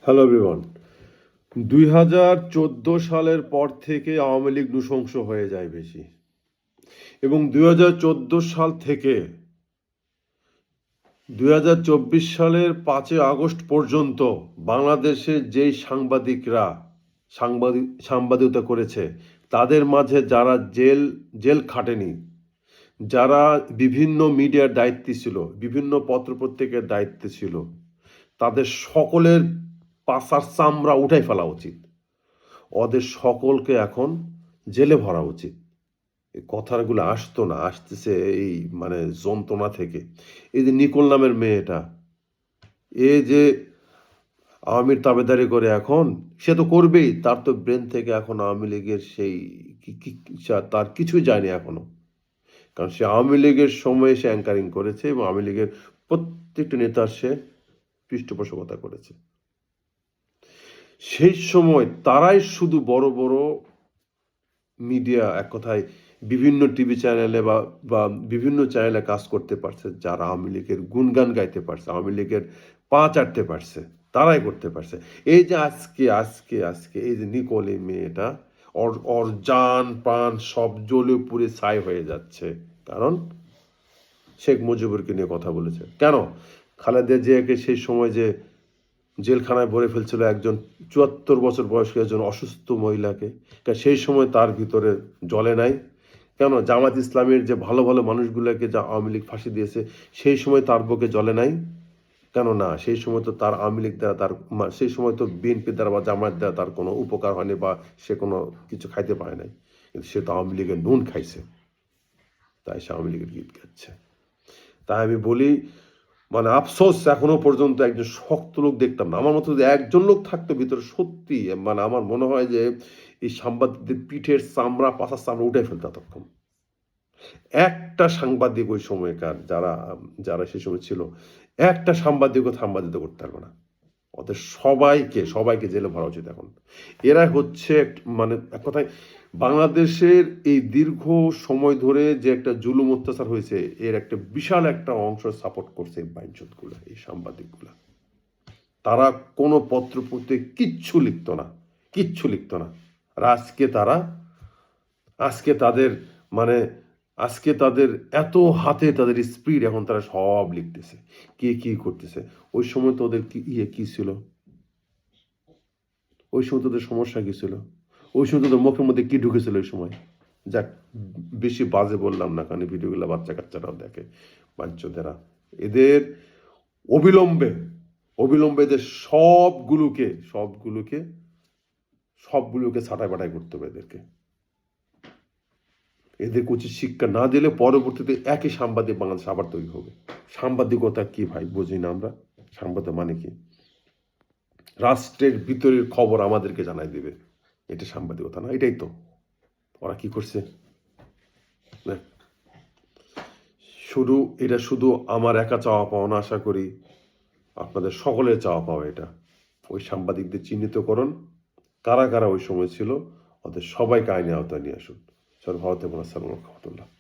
Hello everyone. 2014 সালের পর থেকে আওয়ামী লীগ নৃশংস হয়ে যায় বেশি, এবং 2014 সাল থেকে 2024 সালের 5ই আগস্ট পর্যন্ত বাংলাদেশের যেই সাংবাদিকতা করেছে, তাদের মাঝে যারা জেল খাটেনি, যারা বিভিন্ন মিডিয়ার দায়িত্বে ছিল, বিভিন্ন পত্রপত্রিকার দায়িত্বে ছিল, তাদের সকলের পাছার চামড়া উঠাই ফেলা উচিত। ওদের সকলকে এখন জেলে ভরা উচিত। এই কথাগুলো আসতো না, আসতেছে এই যন্ত্রণা থেকে। এই যে নিকোল নামের মেয়েটা, এ যে আওয়ামীর তাবেদারি করে, এখন সে তো করবেই, তার তো ব্রেন থেকে এখন আওয়ামী লীগের সেই তার কিছুই যায়নি এখনো। কারণ সে আওয়ামী লীগের সময়ে সে অ্যাঙ্কারিং করেছে এবং আওয়ামী লীগের প্রত্যেকটি নেতার সে পৃষ্ঠপোষকতা করেছে। সেই সময় তারাই শুধু বড় বড় মিডিয়া, এক কথায় বিভিন্ন টিভি চ্যানেলে বা বিভিন্ন চ্যানেলে কাজ করতে পারছে, যারা আওয়ামী লীগের গুণগান গাইতে পারছে, আওয়ামী লীগের পা চাটতে পারছে, তারাই করতে পারছে। এই যে আজকে আজকে আজকে এই যে নিকোল, এই মেয়েটা, ওর জান প্রাণ সব জ্বলে পুড়ে ছাই হয়ে যাচ্ছে। কারণ শেখ মুজিবুরকে নিয়ে কথা বলেছে। কেন? খালেদা জিয়াকে সেই সময় যে জেলখানায় ভরে ফেলছিল একজন ৭৪ বছর বয়স্ক একজন অসুস্থ মহিলাকে, সেই সময় তার ভিতরে জ্বলে নাই। কেন? জামাত ইসলামের যে ভালো ভালো মানুষগুলোকে যা আওয়ামী লীগ ফাঁসি দিয়েছে, সেই সময় তার বুকে জ্বলে নাই। কেন না? সেই সময় তো তার আওয়ামী লীগ দ্বারা, সেই সময় তো বিএনপি দ্বারা বা জামাত দ্বারা তার কোনো উপকার হয়নি, বা সে কোনো কিছু খাইতে পারে নাই। কিন্তু সে তো আওয়ামী লীগের নুন খাইছে, তাই সে আওয়ামী লীগের গীত গাচ্ছে। তাই আমি বলি, আফসোস এখনো পর্যন্ত একজন শক্ত লোক দেখতাম না। আমার মতো যদি একজন লোক থাকতো ভিতরে, সত্যি আমার মনে হয় যে এই সাংবাদিকদের পিঠের চামড়া, পাছার চামড়া উঠে ফেলতো তখন। একটা সাংবাদিক ওই সময়কার যারা যারা সে সময় ছিল, একটা সাংবাদিকতা করতে পারবে না। ওদের সবাইকে জেলে ভরা উচিত এখন। এরা হচ্ছে এক কথায় বাংলাদেশের এই দীর্ঘ সময় ধরে যে একটা জুলুম অত্যাচার হয়েছে, এর একটা বিশাল একটা অংশ সাপোর্ট করছে এই বাইনচোদগুলা, এই সাংবাদিকগুলা। তারা কোনো পত্রপত্রিকায় কিচ্ছু লিখতো না। আর আজকে তাদের মানে আজকে তাদের এত হাতে তাদের স্পিড, এখন তারা সব লিখতেছে, কে কি করতেছে। ওই সময় তো ওদের কি ছিল? ওই সময় তোদের সমস্যা কি ছিল? ওই সময় তোদের মুখের মধ্যে কি ঢুকেছিল ওই সময়? যাক, বেশি বাজে বললাম না, কারণ ভিডিওগুলো বাচ্চা কাচ্চারাও দেখে, বাঞ্চোদেরা। এদের অবিলম্বে এদের সবগুলোকে ছাঁটাই বাটাই করতে হবে। এদেরকে উচিত শিক্ষা না দিলে পরবর্তীতে একই সাংবাদিক বাংলাদেশ আবার তৈরি হবে। সাংবাদিকতা কি ভাই, বুঝি না আমরা। সাংবাদিক মানে কি? রাষ্ট্রের ভিতরের খবর আমাদেরকে জানাই দিবে, এটা সাংবাদিকতা না? এটাই তো ওরা কি করছে। এটা শুধু আমার একা চাওয়া পাওয়া না, আশা করি আপনাদের সকলের চাওয়া পাওয়া এটা। ওই সাংবাদিকদের চিহ্নিতকরণ, কারা কারা ওই সময় ছিল, ওদের সবাইকে আইনের আওতায় নিয়ে আসুন। সর্ব ভারতে আসসালামু আলাইকুম।